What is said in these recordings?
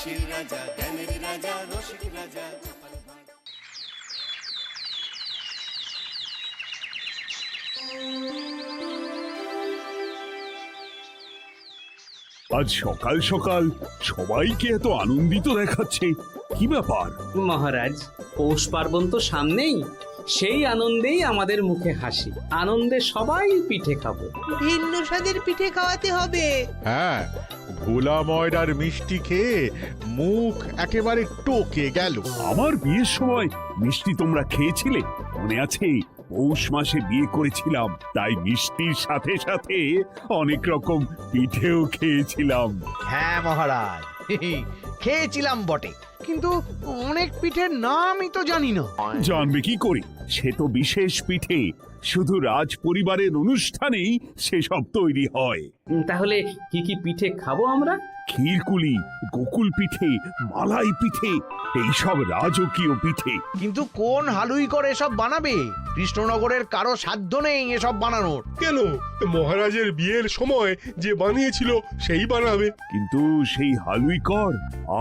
হাসির রাজা, জ্ঞানের রাজা, রসিক রাজা। আজ সকাল সকাল সবাইকে এত আনন্দিত দেখাচ্ছে, কি ব্যাপার? মহারাজ, পৌষ পার্বণ তো সামনেই, সেই আনন্দেই আমাদের মুখে হাসি। আনন্দে সবাই পিঠে খাবো। ভিন্ন স্বাদের পিঠে খাওয়াতে হবে। হ্যাঁ, ভোলা ময়দার মিষ্টি খেয়ে মুখ একেবারে টোকে গেল। আমার বিয়ের সময় মিষ্টি তোমরা খেয়েছিলে? মনে আছে? পৌষ মাসে বিয়ে করেছিলাম, তাই মিষ্টির সাথে সাথে অনেক রকম পিঠেও খেয়েছিলাম। হ্যাঁ মহারাজ, খেয়েছিলাম বটে, কিন্তু অনেক পিঠের নামই তো জানি না। জানবে কি করে? সে তো বিশেষ পিঠে, শুধু রাজ পরিবারের অনুষ্ঠানেই সেসব তৈরি হয়। তাহলে কি কি পিঠে খাবো আমরা? ক্ষীরকুলি, গোকুল পিঠে, মালাই পিঠে, এইসব রাজকীয় পিঠে। কিন্তু কোন হালুই করে এসব বানাবে? কৃষ্ণনগরের কারো সাধ্য নেই এসব বানানোর। কেন? মহারাজের বিয়ের সময় যে বানিয়েছিল সেই বানাবে। কিন্তু সেই হালুই কর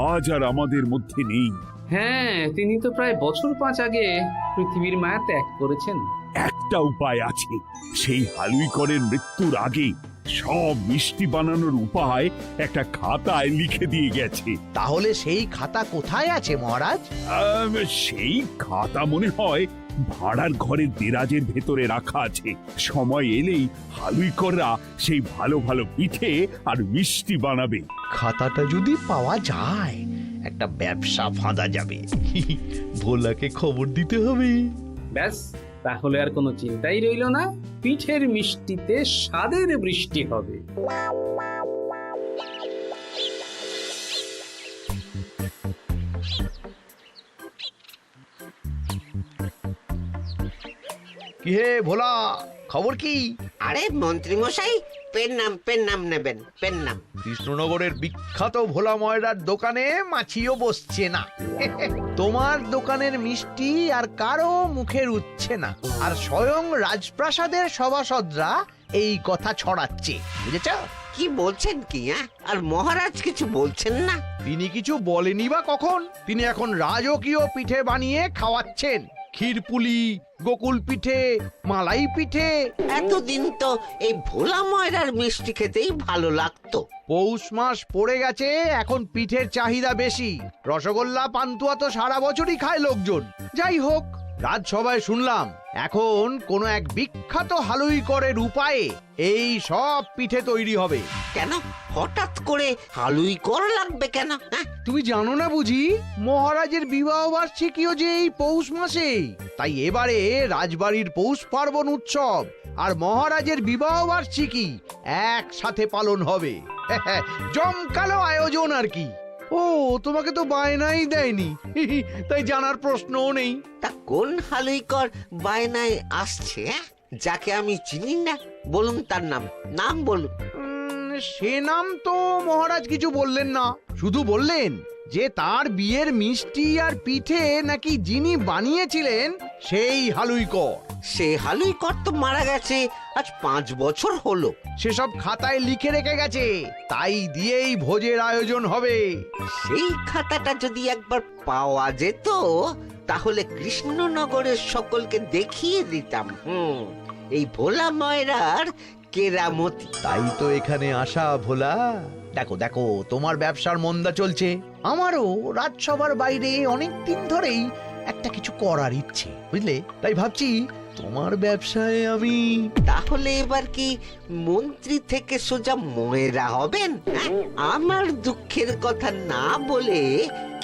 আজ আর আমাদের মধ্যে নেই। হ্যাঁ, তিনি তো প্রায় বছর 5 আগে পৃথিবীর মায়া ত্যাগ করেছেন। একটা উপায় আছে, সেই হালুই করের মৃত্যুর আগে সব মিষ্টি বানানোর উপায় একটা খাতায় লিখে দিয়ে গেছে। তাহলে সেই খাতা কোথায় আছে মহারাজ? সেই খাতা মনে হয় ভাড়ার ঘরের দেরাজের ভেতরে রাখা আছে। সময় এলেই হালুই কররা সেই ভালো ভালো পিঠে আর মিষ্টি বানাবে। খাতাটা যদি পাওয়া যায়, একটা ব্যবসা ফাঁদা যাবে। ভোলাকে খবর দিতে হবে। ব্যাস, তাহলে আর কোনো চিন্তাই রইল না। পিঠের মিষ্টিতে স্বাদের বৃষ্টি হবে। কি হে ভোলা, খবর কি? আরে মন্ত্রী মশাই, পেন নাম নেবেন, পেন নাম। কৃষ্ণনগরের বিখ্যাত ভোলা ময়দার দোকানে মাছিও বসছে না। তোমার দোকানের মিষ্টি আর কারো মুখে রুচ্ছে না, আর স্বয়ং রাজপ্রাসাদের সভাসদরা এই কথা ছড়াচ্ছে, বুঝেছ? কি বলছেন কি? আর মহারাজ কিছু বলছেন না? তিনি কিছু বলেনি বা কখন? তিনি এখন রাজকীয় পিঠে বানিয়ে খাওয়াচ্ছেন। ক্ষীরপুলি, গোকুল পিঠে, মালাই পিঠে। এতদিন তো এই ভোলা ময়রার মিষ্টি খেতেই ভালো লাগতো। পৌষ মাস পড়ে গেছে, এখন পিঠের চাহিদা বেশি। রসগোল্লা, পান্তুয়া তো সারা বছরই খায় লোকজন। যাই হোক, রাজসভায় শুনলাম এখন কোনো এক বিখ্যাত হালুই করের উপায়ে এই সব পিঠে তৈরি হবে। কেন হঠাৎ করে হালুই করা লাগবে কেন? তুমি জানো না বুঝি? মহারাজের বিবাহ বার্ষিকীও যে এই পৌষ মাসে। তাই এবারে রাজবাড়ির পৌষ পার্বণ উৎসব আর মহারাজের বিবাহ বার্ষিকী একসাথে পালন হবে। জমকালো আয়োজন আর কি। ও, তোমাকে তো বায়নাই দেয়নি, তাই জানার প্রশ্নও নেই। তা কোন হালুই কর বায়নায় আসছে? যাকে আমি চিনি না, বলুন তার নাম বলুন। সে নাম তো মহারাজ কিছু বললেন না, শুধু বললেন যে তার বিয়ের মিষ্টি আর পিঠে নাকি যিনি বানিয়েছিলেন সেই হালুই কর। সে হালুই কর তো মারা গেছে আজ 5 বছর হলো। সেসব খাতায় লিখে রেখে গেছে, তাই দিয়েই ভোজের আয়োজন হবে। সেই খাতাটা যদি একবার পাওয়া যেত, তাহলে কৃষ্ণনগরের সকলকে দেখিয়ে দিতাম এই ভোলা ময়রার কেরামতি। তাই তো এখানে আসা ভোলা। দেখো দেখো, তোমার ব্যবসার মন্দা চলছে, আমারও রাজসভার বাইরে অনেক দিন ধরেই একটা কিছু করার ইচ্ছে, বুঝলে? তাই ভাবছি তোমার ব্যবসায় আমি। তাহলে এবার কি মন্ত্রী থেকে সোজা ময়রা হবেন? আমার দুঃখের কথা না বলে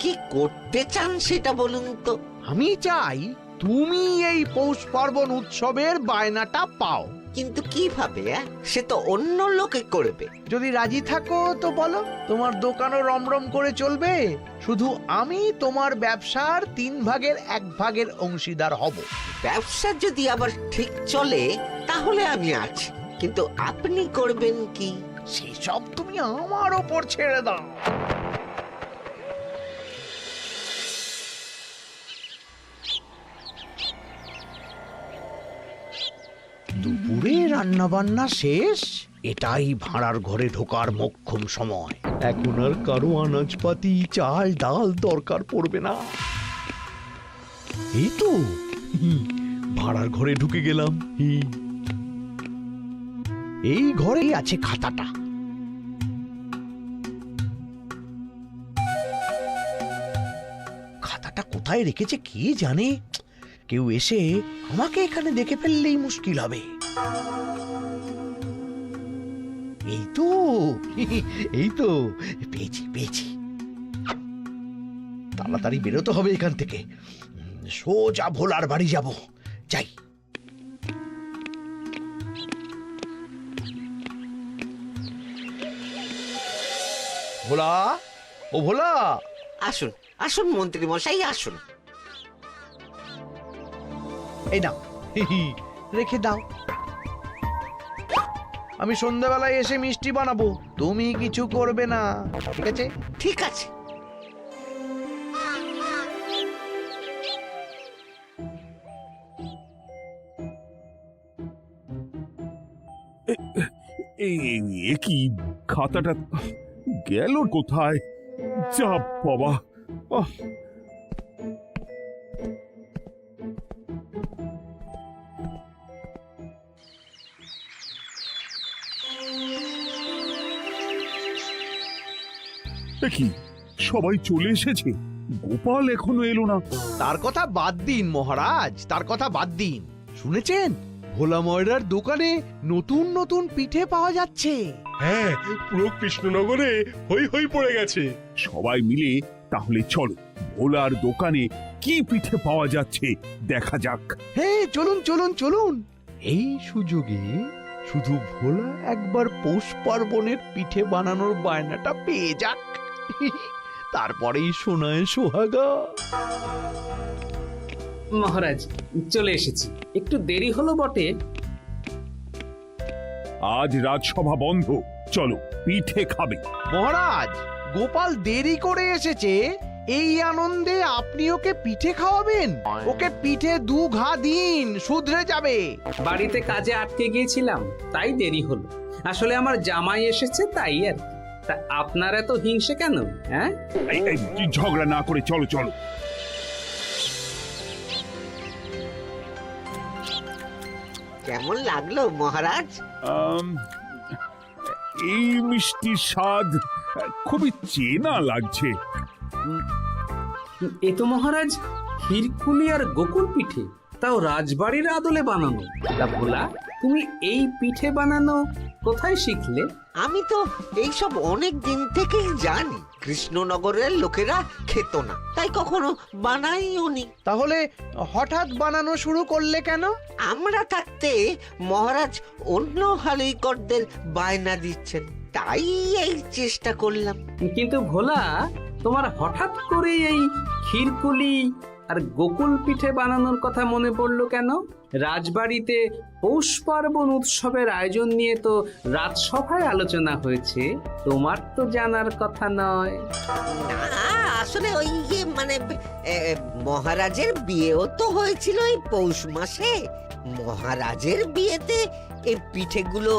কি করতে চান সেটা বলুন তো। আমি চাই তুমি এই পৌষ পার্বণ উৎসবের বায়নাটা পাও। কিন্তু কিভাবে? সে তো অন্য লোকে করবে। যদি রাজি থাকো তো বলো, তোমার দোকানও রমরম করে চলবে, শুধু আমি তোমার ব্যবসার 3 ভাগের 1 ভাগের অংশীদার হব। ব্যবসা যদি আবার ঠিক চলে তাহলে আমি আছি, কিন্তু আপনি করবেন কি? সেসব তুমি আমার ওপর ছেড়ে দাও। দুপুরে রান্না বান্না শেষ, এটাই ভাড়ার ঘরে ঢোকার মোক্ষম সময়। এখন আর কারো আনাজপাতি চাল ডাল দরকার পড়বে না। এই তো ভাড়ার ঘরে ঢুকে গেলাম। এই ঘরেই আছে খাতাটা। খাতাটা কোথায় রেখেছে কে জানে। কেউ এসে আমাকে এখানে দেখে ফেললেই মুশকিল হবে। এই তো এই তো পেয়েছি পেয়েছি। তাড়াতাড়ি বেরোতে হবে এখান থেকে। সোজা ভোলার বাড়ি যাব। যাই। ভোলা, ও ভোলা। আসুন আসুন মন্ত্রী মশাই আসুন। এই নাও, রেখে দাও। আমি সন্ধ্যাবেলায় এসে মিষ্টি বানাবো, তুমি কিছু করবে না, ঠিক আছে? ঠিক আছে। এ কি, খাতাটা গেল কোথায়? যা বাবা। আহ! এ কি, সবাই চলে এসেছে, গোপাল এখনো এলো না। তার কথা বাদ দিন মহারাজ, তার কথা বাদ দিন। শুনেছেন ভোলা ময়রার দোকানে নতুন নতুন পিঠে পাওয়া যাচ্ছে। হ্যাঁ, পুরো কৃষ্ণনগরে হই হই পড়ে গেছে। সবাই মিলে তাহলে চলো ভোলার দোকানে কি পিঠে পাওয়া যাচ্ছে দেখা যাক। হ্যাঁ, চলুন চলুন চলুন। এই সুযোগে শুধু ভোলা একবার পৌষ পার্বণের পিঠে বানানোর বায়নাটা পেয়ে যাক, তারপরেই সোনায় সোহাগা। মহারাজ, চলে এসেছি। একটু দেরি হলো বটে। আজ রাজসভা বন্ধ, চলো পিঠে খাবে। মহারাজ, গোপাল দেরি করে এসেছে, এই আনন্দে আপনি ওকে পিঠে খাওয়াবেন? ওকে পিঠে 2 ঘা দিন, শুধরে যাবে। বাড়িতে কাজে আটকে গিয়েছিলাম, তাই দেরি হলো। আসলে আমার জামাই এসেছে, তাই আর কি। তা আপনার এত হিংসে কেন? হ্যাঁ, এই ঝগড়া না করে চলো চলো। কেমন লাগলো মহারাজ? এই মিষ্টির স্বাদ খুবই চেনা লাগছে। এ তো মহারাজ ক্ষীরকুলি আর গোকুল পিঠে, তাও রাজবাড়ির আদলে বানানো। তা ভোলা, তুমি এই পিঠে বানানো কোথায় শিখলে? আমি তো এইসব অনেক দিন থেকেই জানি। কৃষ্ণনগরের লোকেরা খেত না, তাই কখনো বানাইও নি। তাহলে হঠাৎ বানানো শুরু করলে কেন? আমরা থাকতে মহারাজ অন্য হালুইকরদের বায়না দিচ্ছেন, তাই এই চেষ্টা করলাম। কিন্তু ভোলা, তোমার হঠাৎ করে এই ক্ষীরকুলি আর গোকুল পিঠে বানানোর কথা মনে পড়লো কেন? রাজবাড়িতে পৌষ পার্বণ উৎসবের আয়োজন নিয়ে তো রাজসভায় আলোচনা হয়েছে, তোমার তো জানার কথা নয়। না, আসলে ওই মানে মহারাজের বিয়েও তো হয়েছিল এই পৌষ মাসে। মহারাজের বিয়েতে এই পিঠেগুলো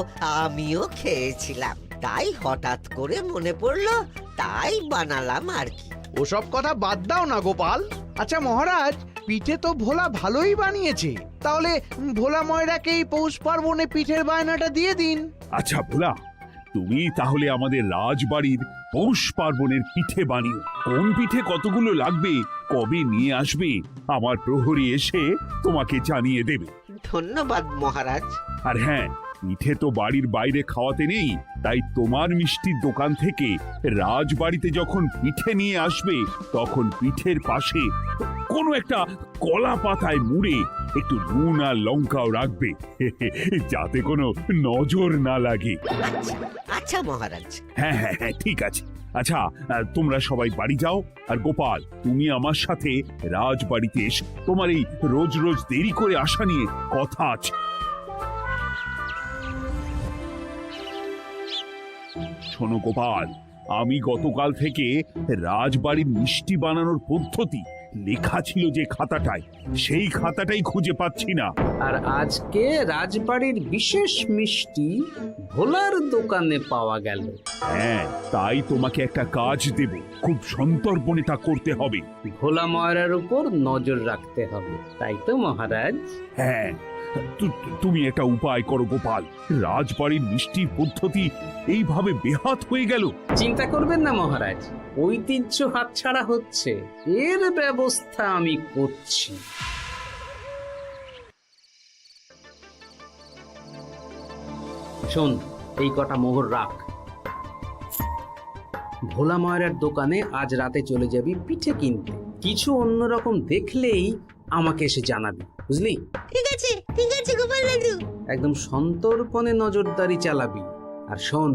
আমিও খেয়েছিলাম, তাই হঠাৎ করে মনে পড়লো, তাই বানালাম আর কি। ওসব কথা বাদ দাও না গোপাল। আচ্ছা মহারাজ, পিঠে তো ভোলা ভালোই বানিয়েছে, তাহলে ভোলা ময়রাকে এই পৌষ পার্বণে পিঠের বায়নাটা দিয়ে দিন। আচ্ছা ভোলা, তুমি তাহলে আমাদের রাজবাড়ির পৌষ পার্বণের পিঠে বানিও। কোন পিঠে কতগুলো লাগবে, কবে নিয়ে আসবে, আমার প্রহরী এসে তোমাকে জানিয়ে দেবে। ধন্যবাদ মহারাজ। আর হ্যাঁ, পিঠে তো বাড়ির বাইরে খাওয়াতে নেই, তাই তোমার মিষ্টির দোকান থেকে রাজবাড়িতে যখন পিঠে নিয়ে আসবে, তখন পিঠের পাশে কোনো একটা কলা পাতায় মুড়ে একটু নুন আর লঙ্কাও রাখবে, যাতে কোনো নজর না লাগে। আচ্ছা আচ্ছা মহারাজ। হ্যাঁ হ্যাঁ হ্যাঁ, ঠিক আছে। আচ্ছা, তোমরা সবাই বাড়ি যাও, আর গোপাল, তুমি আমার সাথে রাজবাড়িতে এসো। তোমার এই রোজ রোজ দেরি করে আসা নিয়ে কথা আছে। শোনো গোপাল, আমি গতকাল থেকে রাজবাড়ির মিষ্টি বানানোর পদ্ধতি লেখা ছিল যে খাতাটায়, সেই খাতাটাই খুঁজে পাচ্ছি না। আর আজকে রাজবাড়ির বিশেষ মিষ্টি ভোলার দোকানে পাওয়া গেল। হ্যাঁ, তাই তোমাকে একটা কাজ দেব, খুব সন্তর্পণে তা করতে হবে। ভোলা ময়রার উপর নজর রাখতে হবে, তাই তো মহারাজ? হ্যাঁ, তুমি একটা উপায় করো গোপাল। রাজবাড়ির মিষ্টির পদ্ধতি এইভাবে বেহাত হয়ে গেল। চিন্তা করবেন না মহারাজ, ঐতিহ্য হাতছাড়া হচ্ছে, এর ব্যবস্থা আমি করছি। শোন, এই কটা মোহর রাখ। ভোলা ময়রার দোকানে আজ রাতে চলে যাবি পিঠে কিনতে। কিছু অন্যরকম দেখলেই আমাকে এসে জানাবি, বুঝলি? ঠিক আছে গোপাল দাদু। একদম সন্তর্পণে নজরদারি চালাবি। আর শোন,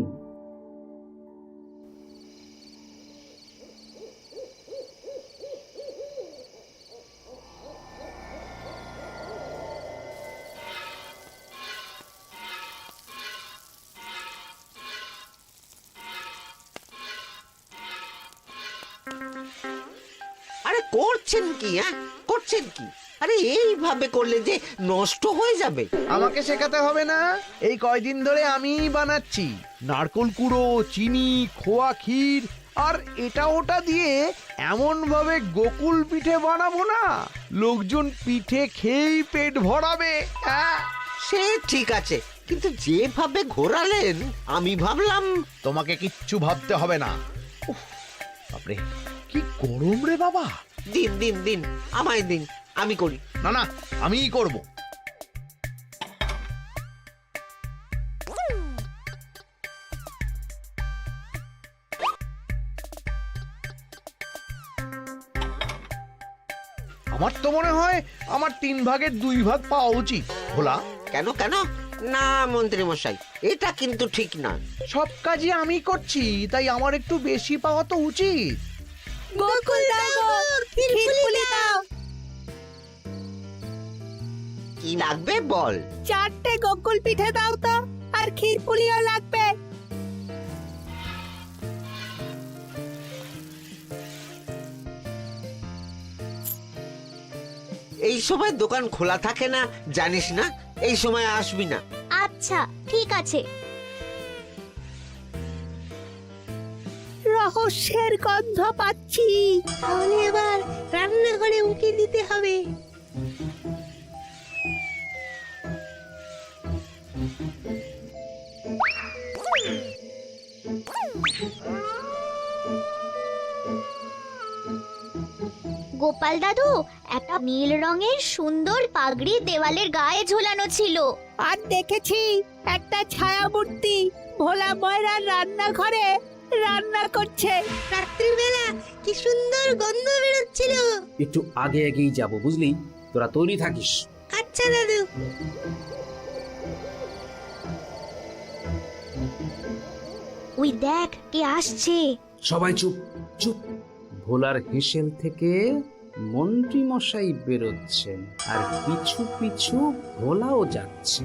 আরে করছেন কি? করছেন কি? আরে এইভাবে করলে যে নষ্ট হয়ে যাবে। আমাকে শেখাতে হবে না, এই কয়দিন ধরে আমিই বানাচ্ছি। নারকোল কুড়ো, চিনি, খোয়া ক্ষীর আর এটা ওটা দিয়ে এমন ভাবে গোকুল পিঠে বানাবো না, লোকজন পিঠে খেয়েই পেট ভরাবে। সে ঠিক আছে, কিন্তু যেভাবে ঘোরালেন আমি ভাবলাম। তোমাকে কিচ্ছু ভাবতে হবে না। উফ, বাপরে কি গরম রে বাবা। দিন দিন দিন, আমায় দিন, আমি করি। না না, আমিই করব। আমার তো মনে হয় আমার 3 ভাগের 2 ভাগ পাওয়া উচিত। ভোলা, কেন কেন? না মন্ত্রী মশাই, এটা কিন্তু ঠিক না। সব কাজই আমি করছি, তাই আমার একটু বেশি পাওয়া তো উচিত। গোকুল দাও, ক্ষীরপুলি দাও। কি লাগবে বল? 4টে গোকুল পিঠে দাও তো, আর ক্ষীরপুলিও লাগবে। এই সময় দোকান খোলা থাকে না, জানিস না? এই সময় আসবি না। আচ্ছা ঠিক আছে। রহস্যের গন্ধ পাচ্ছি, তাহলে এবার রান্নাঘরে উঁকি দিতে হবে। গোপাল দাদু, একটা নীল রঙের সুন্দর পাগড়ি দেওয়ালের গায়ে ঝোলানো ছিল। আর দেখেছি একটা ছায়া মূর্তি ভোলা ময়রার রান্নাঘরে রান্না করছে। রাত্রিবেলা কি সুন্দর গন্ধ বেরোচ্ছিল। একটু আগে আগেই যাব, বুঝলি? তোরা তৈরি থাকিস। আচ্ছা দাদু। ওই দেখ কে আসছে। সবাই চুপ চুপ। ভোলার হেসেল থেকে মন্ত্রী মশাই বেরোচ্ছেন, আর পিছু পিছু ভোলাও যাচ্ছে।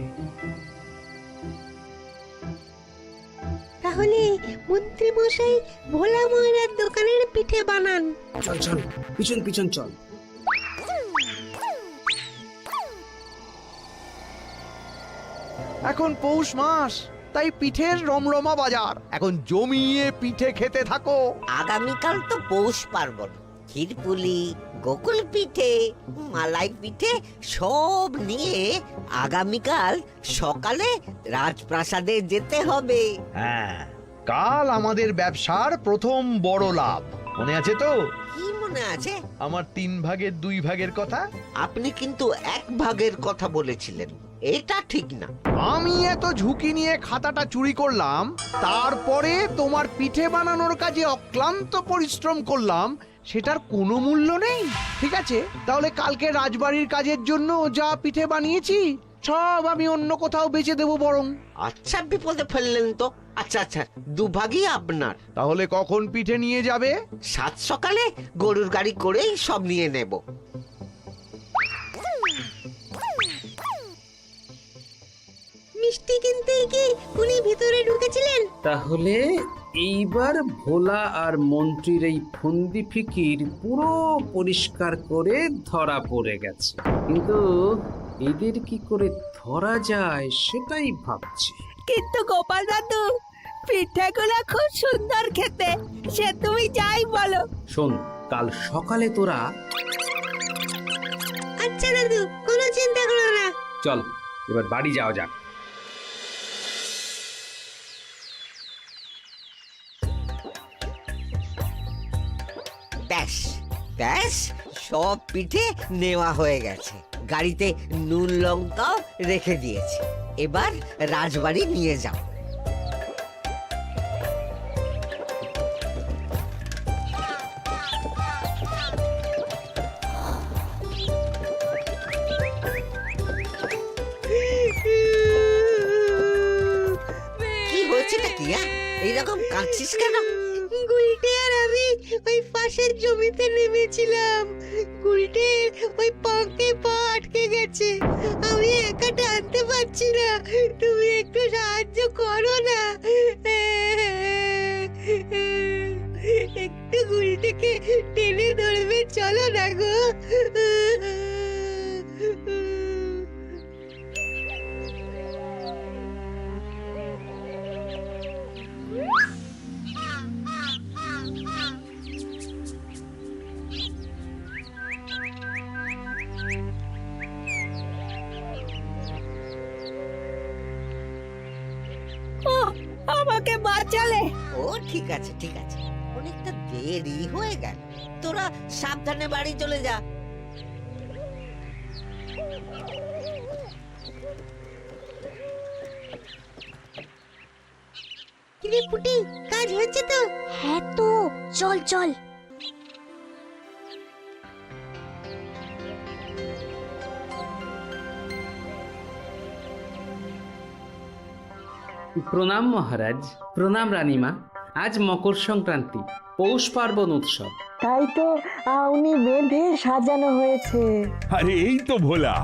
তাহলে মন্ত্রী মশাই ভোলা ময়রার দোকানের পিঠে বানান। চল চল, পিছন পিছন চল। এখন পৌষ মাস, তাই পিঠের রমরমা বাজার। এখন জমিয়ে পিঠে খেতে থাকো। আগামীকাল তো পৌষ পার্বণ। ক্ষীরপুলি, গোকুল পিঠে, মালাই পিঠে সব নিয়ে আগামীকাল সকালে রাজপ্রাসাদে যেতে হবে। হ্যাঁ, কাল আমাদের ব্যবসার প্রথম বড় লাভ। মনে আছে তো? কি মনে আছে? আমার 3 ভাগের 2 ভাগের কথা। আপনি কিন্তু 1 ভাগের কথা বলেছিলেন, এটা ঠিক না। আমি এত ঝুঁকি নিয়ে খাতাটা চুরি করলাম, তারপরে তোমার পিঠে বানানোর কাজে অক্লান্ত পরিশ্রম করলাম, সেটার কোনো মূল্য নেই। ঠিক আছে, তাহলে কালকে রাজবাড়ির কাজের জন্য যা পিঠে বানিয়েছি সব আমি অন্য কোথাও বেচে দেবো বরং। আচ্ছা, বিপদে ফেললেন তো। আচ্ছা আচ্ছা, 2 ভাগই আপনার। তাহলে কখন পিঠে নিয়ে যাবে? 7 সকালে গরুর গাড়ি করেই সব নিয়ে নেব। মিষ্টি কিনতেই কি উনি ভিতরে ঢুকেছিলেন? তাহলে এইবার ভোলা আর মন্ত্রীর এই ফন্দি ফিকির পুরো পরিষ্কার করে ধরা পড়ে গেছে, কিন্তু এদের কি করে ধরা যায় সেটাই ভাবছি। কিন্তু গোপাল দাদু, পিঠেগুলো খুব সুন্দর খেতে, সে তুমি যাই বলো। শোন, কাল সকালে তোরা আচ্ছা দাদু, কোনো চিন্তা করো না। চল এবার বাড়ি যাওয়া যাক। ব্যাস ব্যাস, সব পিঠে নেওয়া হয়ে গেছে, গাড়িতে নুন লঙ্কাও রেখে দিয়েছি। এবার রাজবাড়ি নিয়ে যাও। কি হয়েছেটা কি? এইরকম কাঁদছিস কেন? গুলটে আর আমি ওই পাশের জমিতে নেমেছিলাম, গুলটের ওই পাকে পা আটকে গেছে, আমি একা টানতে পারছি না, তুমি একটু সাহায্য করো না। একটু গুলটেকে টেনে ধরবে, চলো না গো। আমাকে বাঁচালে। ও ঠিক আছে ঠিক আছে, অনেকটা দেরি হয়ে গেল, তোরা সাবধানে বাড়ি চলে যা। কিরে পুটি, কাজ হয়েছে তো? হ্যাঁ তো, চল চল। প্রণাম মহারাজ, প্রণাম রানীমা। আজ মকর সংক্রান্তি, পৌষ পার্বণ উৎসব। তাই তো আউনি বেঁধে সাজানো হয়েছে। আরে এই তো ভোলা।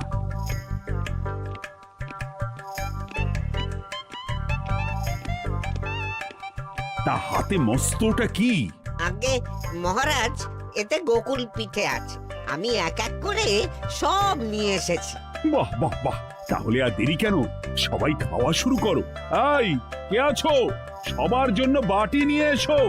তা হাতে মস্তটা কি? আগে মহারাজ, এতে গোকুল পিঠে আছে, আমি এক এক করে সব নিয়ে এসেছি। বাহ বাহ বাহ, তাহলে আর দেরি কেন, সবাই খাওয়া শুরু করো। এই কে আছো, সবার জন্য বাটি নিয়ে এসো।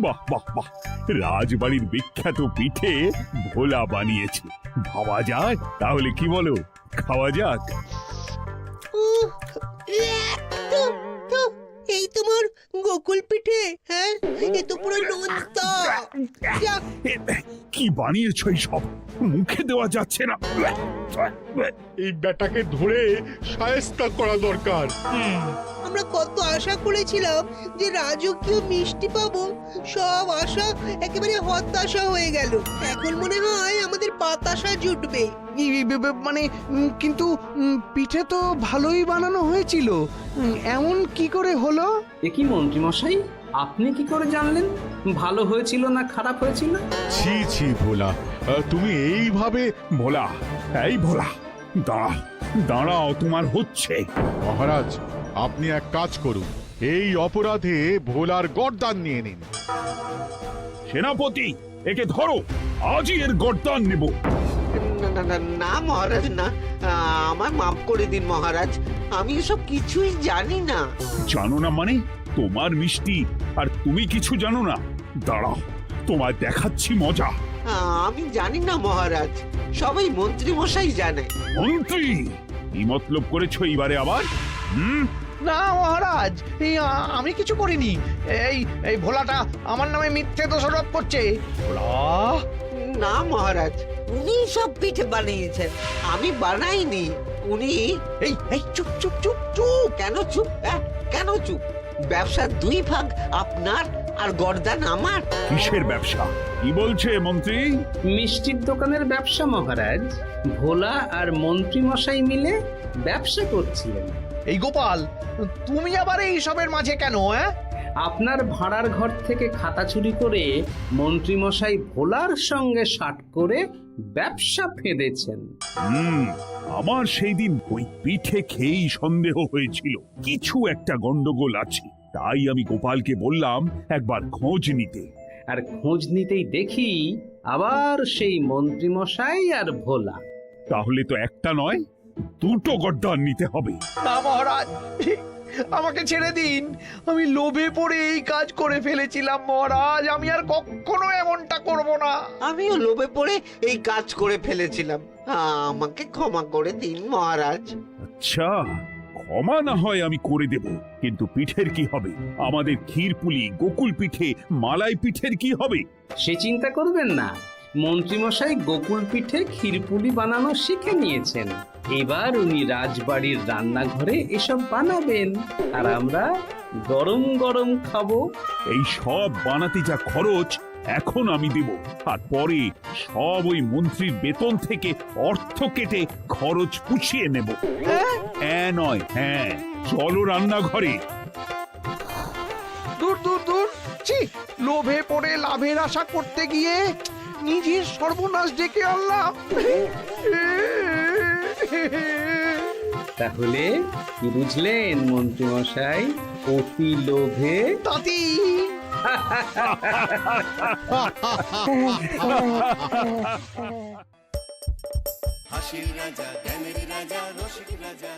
বাহ বাহ বাহ, রাজবাড়ির বিখ্যাত পিঠে ভোলা বানিয়েছে। ভাবা যায় তাহলে, কি বলো, খাওয়া যাক। এই তোমার গোকুল পিঠে? হ্যাঁ, এ তো পুরো নোনতা। কি বানিয়েছো এই সব, মুখে দেওয়া যাচ্ছে না। এই ব্যাটাকে ধরে শায়েস্তা করা দরকার। আমরা কত আশা করেছিলাম যে রাজকীয় মিষ্টি পাবো, সব আশা একেবারে হতাশা হয়ে গেল। এখন মনে হয় আমাদের পাতাশা জুটবে। মানে কিন্তু পিঠে তো ভালোই বানানো হয়েছিল, এমন কি করে হলো? এ কি মন্ত্রী মশাই, আপনি কি করে জানলেন ভালো হয়েছিল না খারাপ হয়েছিল? ছি ছি ভোলা, তুমি এইভাবে। ভোলা, এই ভোলা, দাঁড়াও দাঁড়াও, তোমার হচ্ছে। মহারাজ, আপনি এক কাজ করুন, এই অপরাধে ভোলার গর্দান নিয়ে নিন। সেনাপতি, একে ধরো, আজই এর গর্দান নেব। না মহারাজ না, আমায় মাফ করে দিন মহারাজ, আমি এসব কিছুই জানি না। জানো না মানে? তোমার মিষ্টি আর তুমি কিছু জানো না? দাঁড়াও, তোমায় দেখাচ্ছি মজা। আমি জানি না মহারাজ, সবাই মন্ত্রী মশাই জানে। মন্ত্রী, কি মতলব করেছো এইবারে আবার? না মহারাজ, আমি কিছু করিনি। এই এই ভোলাটা আমার নামে মিথ্যে দোষারোপ করছে। না মহারাজ, উনি সব পিঠে বানিয়েছেন, আমি বানাইনি। উনি এই এই চুপ চুপ চুপ চুপ। কেন চুপ? কেন চুপ? ব্যবসার দুই ভাগ আপনার আর গর্দান আমার। কিসের ব্যবসা, কি বলছে মন্ত্রী? মিষ্টির দোকানের ব্যবসা মহারাজ, ভোলা আর মন্ত্রী মশাই মিলে ব্যবসা করছিলেন। এই গোপাল, তুমি আবার এই সবের মাঝে কেন? আপনার ভাড়ার ঘর থেকে খাতা চুরি করে মন্ত্রীমশাই ভোলার সঙ্গে শাট করে ব্যবসা ফেঁদেছেন। আমার সেই দিন ওই পিঠে খেয়েই সন্দেহ হয়েছিল কিছু একটা গন্ডগোল আছে, তাই আমি গোপালকে বললাম একবার খোঁজ নিতে। আর খোঁজ নিতেই দেখি আবার সেই মন্ত্রীমশাই আর ভোলা। তাহলে তো একটা নয়, দুটো গড্ডান নিতে হবে। না মহারাজ, আমাকে ছেড়ে দিন। আমি লোভে পড়ে এই কাজ করে ফেলেছিলাম মহারাজ। আমি আর কখনো এমনটা করব না। আমিও লোভে পড়ে এই কাজ করে ফেলেছিলাম, আমাকে ক্ষমা করে দিন মহারাজ। আচ্ছা, ক্ষমা না হয় আমি করে দেব, কিন্তু পিঠের কি হবে? আমাদের ক্ষীরপুলি, গোকুল পিঠে, মালাই পিঠের কি হবে? সে চিন্তা করবেন না, মন্ত্রীমশাই গোকুল পিঠে ক্ষীরপুলি বানানো শিখে নিয়েছেন। এবার উনি রাজবাড়ির রান্নাঘরে এসব বানাবেন, আর আমরা গরম গরম খাবো। এই সব বানাতে যা খরচ এখন আমি দেব, আর পরে সব ওই মন্ত্রীর বেতন থেকে অর্থ কেটে খরচ পুষিয়ে নেব। হ্যাঁ নয় হ্যাঁ, চলো রান্নাঘরে। দূর দূর দূর, ছি! লোভে পড়ে লাভের আশা করতে গিয়ে নিজের সর্বনাশ ডেকে আনলাম। তাহলে কি বুঝলেন মন্ত্রীমশাই? অতি লোভে তাতি হাসির রাজা জ্ঞানের রাজা রসিক রাজা